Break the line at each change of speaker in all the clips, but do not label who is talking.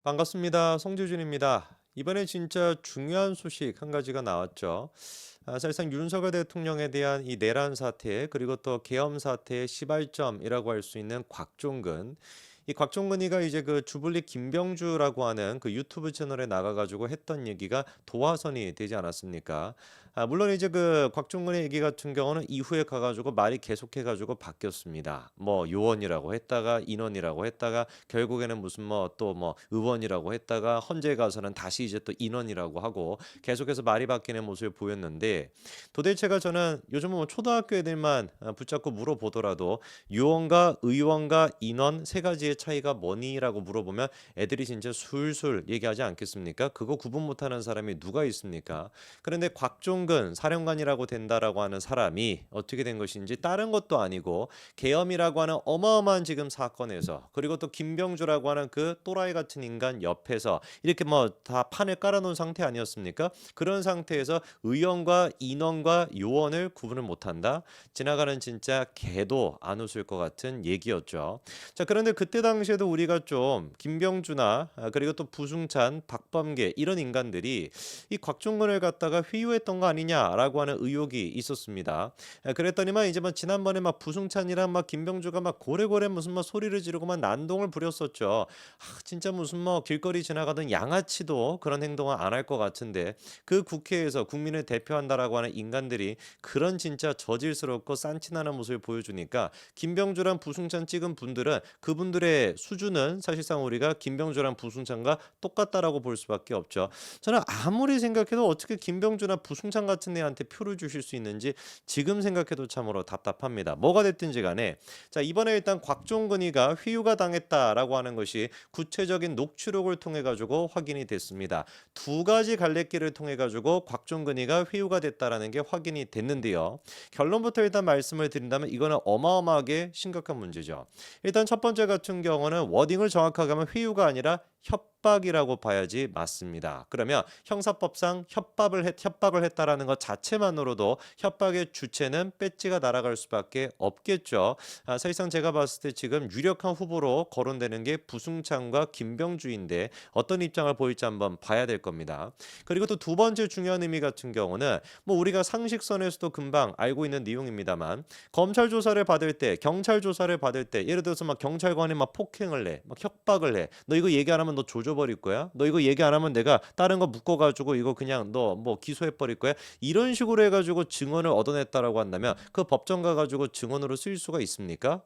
반갑습니다. 송재준입니다. 이번에 진짜 중요한 소식 한 가지가 나왔죠. 사실상 윤석열 대통령에 대한 이 내란 사태 그리고 또 계엄 사태의 시발점이라고 할 수 있는 곽종근. 이 곽종근이가 이제 그 주불리 김병주라고 하는 그 유튜브 채널에 나가가지고 했던 얘기가 도화선이 되지 않았습니까? 물론 이제 그 곽종근의 얘기 같은 경우는 이후에 가가지고 말이 계속해가지고 바뀌었습니다. 뭐 요원이라고 했다가 인원이라고 했다가 결국에는 무슨 뭐 또 뭐 의원이라고 했다가 헌재 가서는 다시 이제 또 인원이라고 하고 계속해서 말이 바뀌는 모습을 보였는데 도대체가 저는 요즘은 뭐 초등학교 애들만 붙잡고 물어보더라도 요원과 의원과 인원 세 가지의 차이가 뭐니라고 물어보면 애들이 진짜 술술 얘기하지 않겠습니까? 그거 구분 못하는 사람이 누가 있습니까? 그런데 곽종근 사령관이라고 된다라고 하는 사람이 어떻게 된 것인지 다른 것도 아니고 계엄이라고 하는 어마어마한 지금 사건에서 그리고 또 김병주라고 하는 그 또라이 같은 인간 옆에서 이렇게 뭐 다 판을 깔아놓은 상태 아니었습니까? 그런 상태에서 의원과 인원과 요원을 구분을 못한다. 지나가는 진짜 개도 안 웃을 것 같은 얘기였죠. 자, 그런데 그때 당시에도 우리가 좀 김병주나 그리고 또 부승찬, 박범계 이런 인간들이 이 곽종근을 갖다가 회유했던 거 아니냐라고 하는 의혹이 있었습니다. 그랬더니만 이제 막 지난번에 막 부승찬이랑 막 김병주가 막 고래고래 무슨 뭐 소리를 지르고 막 난동을 부렸었죠. 진짜 무슨 뭐 길거리 지나가던 양아치도 그런 행동을 안 할 것 같은데 그 국회에서 국민을 대표한다라고 하는 인간들이 그런 진짜 저질스럽고 싼티나는 모습을 보여주니까 김병주랑 부승찬 찍은 분들은 그분들의 수준은 사실상 우리가 김병주랑 부승찬과 똑같다라고 볼 수밖에 없죠. 저는 아무리 생각해도 어떻게 김병주나 부승찬 같은 애한테 표를 주실 수 있는지 지금 생각해도 참으로 답답합니다. 뭐가 됐든지 간에 자, 이번에 일단 곽종근이가 회유가 당했다라고 하는 것이 구체적인 녹취록을 통해 가지고 확인이 됐습니다. 두 가지 갈래길을 통해 가지고 곽종근이가 회유가 됐다라는 게 확인이 됐는데요. 결론부터 일단 말씀을 드린다면 이거는 어마어마하게 심각한 문제죠. 일단 첫 번째 같은 경우는 워딩을 정확하게 하면 회유가 아니라 협박이라고 봐야지 맞습니다. 그러면 형사법상 협박을 했다라는 것 자체만으로도 협박의 주체는 배지가 날아갈 수밖에 없겠죠. 사실상 제가 봤을 때 지금 유력한 후보로 거론되는 게 부승찬과 김병주인데 어떤 입장을 보일지 한번 봐야 될 겁니다. 그리고 또 두 번째 중요한 의미 같은 경우는 뭐 우리가 상식선에서도 금방 알고 있는 내용입니다만 검찰 조사를 받을 때 경찰 조사를 받을 때 예를 들어서 막 경찰관이 막 폭행을 해, 막 협박을 해. 너 이거 얘기 안 하면 너 조져버릴 거야. 너 이거 얘기 안 하면 내가 다른 거 묶어가지고 이거 그냥 너 뭐 기소해버릴 거야. 이런 식으로 해가지고 증언을 얻어냈다라고 한다면 그 법정 가가지고 증언으로 쓰일 수가 있습니까?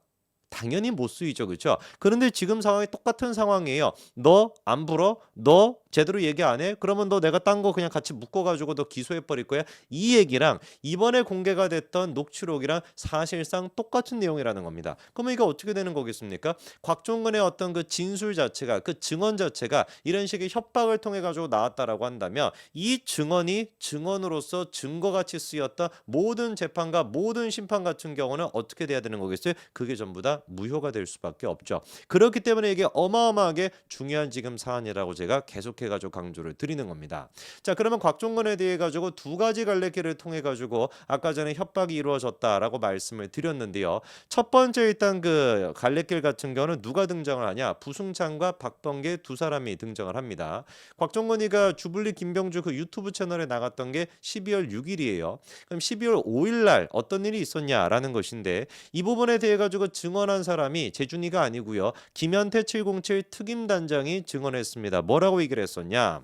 당연히 못 쓰이죠. 그렇죠? 그런데 지금 상황이 똑같은 상황이에요. 너 안 불어? 너 제대로 얘기 안 해? 그러면 너 내가 딴 거 그냥 같이 묶어 가지고 너 기소해 버릴 거야. 이 얘기랑 이번에 공개가 됐던 녹취록이랑 사실상 똑같은 내용이라는 겁니다. 그러면 이게 어떻게 되는 거겠습니까? 곽종근의 어떤 그 진술 자체가 그 증언 자체가 이런 식의 협박을 통해 가지고 나왔다라고 한다면 이 증언이 증언으로서 증거같이 쓰였던 모든 재판과 모든 심판 같은 경우는 어떻게 돼야 되는 거겠어요? 그게 전부 다 무효가 될 수밖에 없죠. 그렇기 때문에 이게 어마어마하게 중요한 지금 사안이라고 제가 계속해 가지고 강조를 드리는 겁니다. 자, 그러면 곽종근에 대해 가지고 두 가지 갈래길을 통해 가지고 아까 전에 협박이 이루어졌다라고 말씀을 드렸는데요. 첫 번째 일단 그 갈래길 같은 경우는 누가 등장을 하냐? 부승찬과 박범계 두 사람이 등장을 합니다. 곽종근이가 주불리 김병주 그 유튜브 채널에 나갔던 게 12월 6일이에요. 그럼 12월 5일 날 어떤 일이 있었냐라는 것인데 이 부분에 대해 가지고 증언한 사람이 재준이가 아니고요. 김현태 707 특임단장이 증언했습니다. 뭐라고 얘기를 했었냐?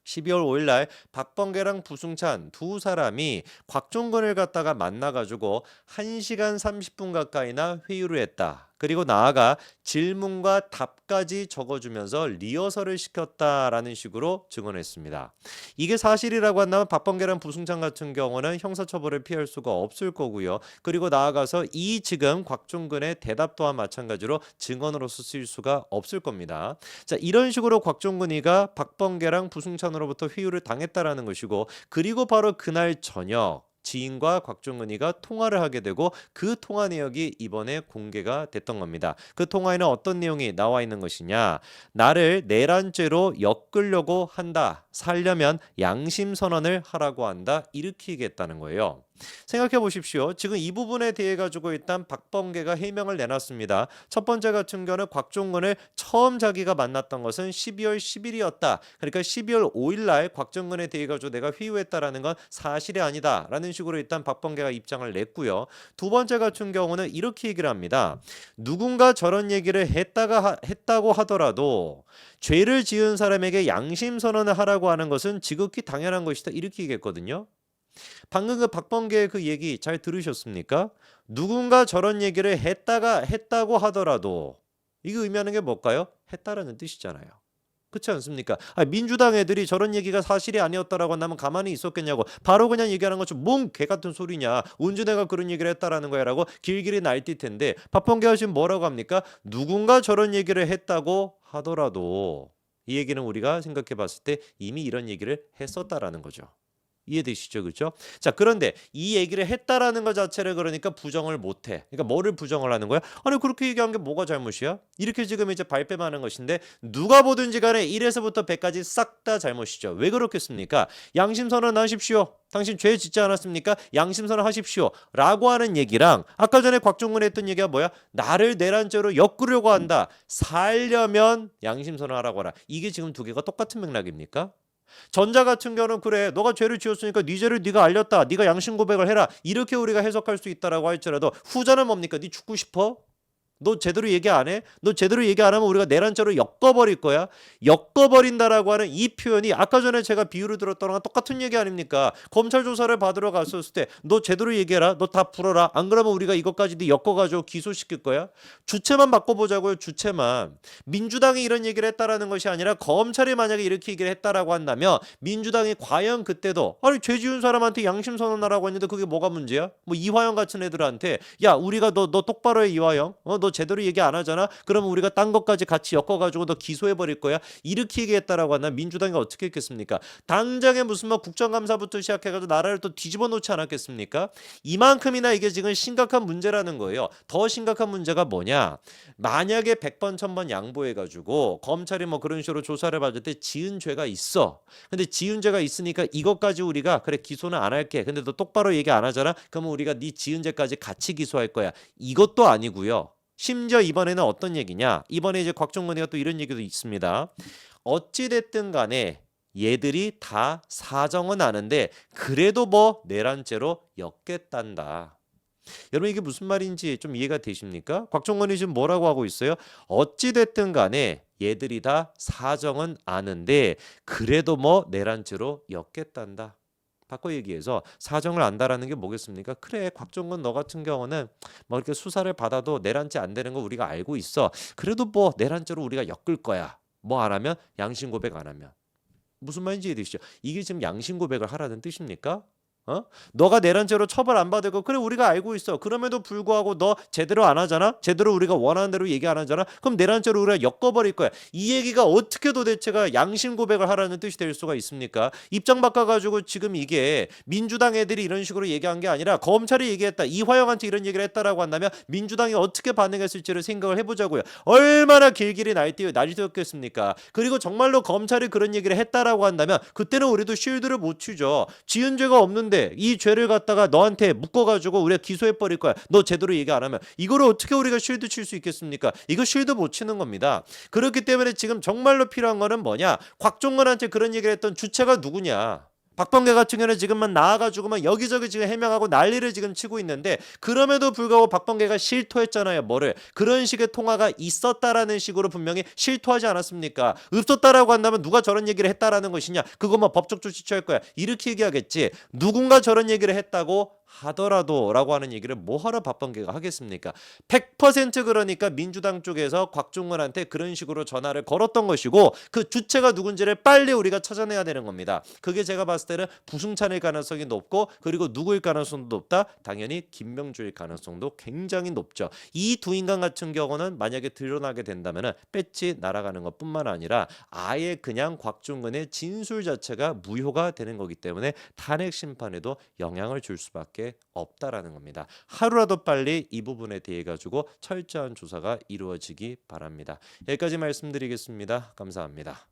12월 5일 날 박범계랑 부승찬 두 사람이 곽종근을 갖다가 만나가지고 1시간 30분 가까이나 회의를 했다. 그리고 나아가 질문과 답까지 적어주면서 리허설을 시켰다라는 식으로 증언했습니다. 이게 사실이라고 한다면 박범계랑 부승찬 같은 경우는 형사처벌을 피할 수가 없을 거고요. 그리고 나아가서 이 지금 곽종근의 대답 또한 마찬가지로 증언으로서 쓰일 수가 없을 겁니다. 자, 이런 식으로 곽종근이가 박범계랑 부승찬으로부터 회유를 당했다라는 것이고 그리고 바로 그날 저녁 지인과 곽종근이가 통화를 하게 되고 그 통화 내역이 이번에 공개가 됐던 겁니다. 그 통화에는 어떤 내용이 나와 있는 것이냐? 나를 내란죄로 엮으려고 한다. 살려면 양심 선언을 하라고 한다. 이렇게 얘기했다는 거예요. 생각해 보십시오. 지금 이 부분에 대해 가지고 일단 박범계가 해명을 내놨습니다. 첫 번째 같은 경우는 곽종근을 처음 자기가 만났던 것은 12월 10일이었다. 그러니까 12월 5일 날 곽종근에 대해 가지고 내가 회유했다라는 건 사실이 아니다라는 식으로 일단 박범계가 입장을 냈고요. 두 번째 같은 경우는 이렇게 얘기를 합니다. 누군가 저런 얘기를 했다고 하더라도 죄를 지은 사람에게 양심 선언을 하라고 하는 것은 지극히 당연한 것이다. 이렇게 얘기했거든요. 방금 그 박범계의 그 얘기 잘 들으셨습니까? 누군가 저런 얘기를 했다고 하더라도 이거 의미하는 게 뭘까요? 했다라는 뜻이잖아요. 그렇지 않습니까? 민주당 애들이 저런 얘기가 사실이 아니었다라고 한다면 가만히 있었겠냐고. 바로 그냥 얘기하는 것좀 뭔 개 같은 소리냐. 언제 내가 그런 얘기를 했다라는 거야라고 길길이 날뛸 텐데 박범계가 지금 뭐라고 합니까? 누군가 저런 얘기를 했다고 하더라도 이 얘기는 우리가 생각해 봤을 때 이미 이런 얘기를 했었다라는 거죠. 이해되시죠? 그렇죠? 자, 그런데 이 얘기를 했다라는 것 자체를 그러니까 부정을 못 해. 그러니까 뭐를 부정을 하는 거야? 아니 그렇게 얘기한 게 뭐가 잘못이야? 이렇게 지금 이제 발뺌하는 것인데 누가 보든지 간에 1에서부터 100까지 싹 다 잘못이죠. 왜 그렇겠습니까? 양심 선언하십시오. 당신 죄 짓지 않았습니까? 양심 선언하십시오. 라고 하는 얘기랑 아까 전에 곽종근이 했던 얘기가 뭐야? 나를 내란죄로 엮으려고 한다. 살려면 양심 선언하라고 하라. 이게 지금 두 개가 똑같은 맥락입니까? 전자 같은 경우는 그래 너가 죄를 지었으니까 네 죄를 네가 알렸다 네가 양심 고백을 해라 이렇게 우리가 해석할 수 있다라고 할지라도 후자는 뭡니까? 네 죽고 싶어? 너 제대로 얘기 안 해? 너 제대로 얘기 안 하면 우리가 내란죄로 엮어버릴 거야. 엮어버린다라고 하는 이 표현이 아까 전에 제가 비유를 들었던 거랑 똑같은 얘기 아닙니까? 검찰 조사를 받으러 갔었을 때 너 제대로 얘기해라. 너 다 풀어라. 안 그러면 우리가 이것까지 네 엮어가지고 기소시킬 거야. 주체만 바꿔보자고요. 주체만. 민주당이 이런 얘기를 했다라는 것이 아니라 검찰이 만약에 이렇게 얘기를 했다라고 한다면 민주당이 과연 그때도 아니 죄 지은 사람한테 양심 선언하라고 했는데 그게 뭐가 문제야? 뭐 이화영 같은 애들한테 야 우리가 너 똑바로 해 이화영. 너 제대로 얘기 안 하잖아. 그러면 우리가 딴 것까지 같이 엮어가지고 너 기소해버릴 거야. 이렇게 얘기했다라고 한다면 민주당이 어떻게 했겠습니까? 당장에 무슨 뭐 국정감사부터 시작해가지고 나라를 또 뒤집어 놓지 않았겠습니까? 이만큼이나 이게 지금 심각한 문제라는 거예요. 더 심각한 문제가 뭐냐? 만약에 100번 1000번 양보해가지고 검찰이 뭐 그런 식으로 조사를 받을 때 지은 죄가 있어. 근데 지은 죄가 있으니까 이것까지 우리가 그래 기소는 안 할게. 근데 너 똑바로 얘기 안 하잖아. 그러면 우리가 네 지은 죄까지 같이 기소할 거야. 이것도 아니고요. 심지어 이번에는 어떤 얘기냐? 이번에 이제 곽종근이가 또 이런 얘기도 있습니다. 어찌 됐든 간에 얘들이 다 사정은 아는데 그래도 뭐 내란죄로 엮겠단다. 여러분 이게 무슨 말인지 좀 이해가 되십니까? 곽종근이 지금 뭐라고 하고 있어요? 어찌 됐든 간에 얘들이 다 사정은 아는데 그래도 뭐 내란죄로 엮겠단다. 바꿔 얘기해서 사정을 안다라는 게 뭐겠습니까? 그래 곽종근 너 같은 경우는 뭐 이렇게 수사를 받아도 내란죄 안 되는 거 우리가 알고 있어. 그래도 뭐 내란죄로 우리가 엮을 거야. 뭐 안 하면 양심 고백 안 하면. 무슨 말인지 이해되시죠? 이게 지금 양심 고백을 하라는 뜻입니까? 너가 내란죄로 처벌 안 받을 거 그래 우리가 알고 있어. 그럼에도 불구하고 너 제대로 안 하잖아. 제대로 우리가 원하는 대로 얘기 안 하잖아. 그럼 내란죄로 우리가 엮어버릴 거야. 이 얘기가 어떻게 도대체가 양심 고백을 하라는 뜻이 될 수가 있습니까? 입장 바꿔가지고 지금 이게 민주당 애들이 이런 식으로 얘기한 게 아니라 검찰이 얘기했다. 이화영한테 이런 얘기를 했다라고 한다면 민주당이 어떻게 반응했을지를 생각을 해보자고요. 얼마나 길길이 날뛰었겠습니까? 그리고 정말로 검찰이 그런 얘기를 했다라고 한다면 그때는 우리도 쉴드를 못 치죠. 지은 죄가 없는데 이 죄를 갖다가 너한테 묶어가지고 우리가 기소해버릴 거야. 너 제대로 얘기 안 하면 이거를 어떻게 우리가 쉴드 칠 수 있겠습니까? 이거 쉴드 못 치는 겁니다. 그렇기 때문에 지금 정말로 필요한 거는 뭐냐? 곽종근한테 그런 얘기를 했던 주체가 누구냐? 박범계 같은 경우는 지금만 나와가지고만 여기저기 지금 해명하고 난리를 지금 치고 있는데 그럼에도 불구하고 박범계가 실토했잖아요. 뭐를? 그런 식의 통화가 있었다라는 식으로 분명히 실토하지 않았습니까? 없었다라고 한다면 누가 저런 얘기를 했다라는 것이냐? 그거 뭐 법적 조치 취할 거야. 이렇게 얘기하겠지. 누군가 저런 얘기를 했다고 하더라도 라고 하는 얘기를 뭐하러 박범계가 하겠습니까? 100% 그러니까 민주당 쪽에서 곽종근한테 그런 식으로 전화를 걸었던 것이고 그 주체가 누군지를 빨리 우리가 찾아내야 되는 겁니다. 그게 제가 봤을 때는 부승찬일 가능성이 높고 그리고 누구일 가능성도 높다? 당연히 김명주일 가능성도 굉장히 높죠. 이 두 인간 같은 경우는 만약에 드러나게 된다면 배지 날아가는 것뿐만 아니라 아예 그냥 곽종근의 진술 자체가 무효가 되는 거기 때문에 탄핵 심판에도 영향을 줄 수밖에 없다라는 겁니다. 하루라도 빨리 이 부분에 대해 가지고 철저한 조사가 이루어지기 바랍니다. 여기까지 말씀드리겠습니다. 감사합니다.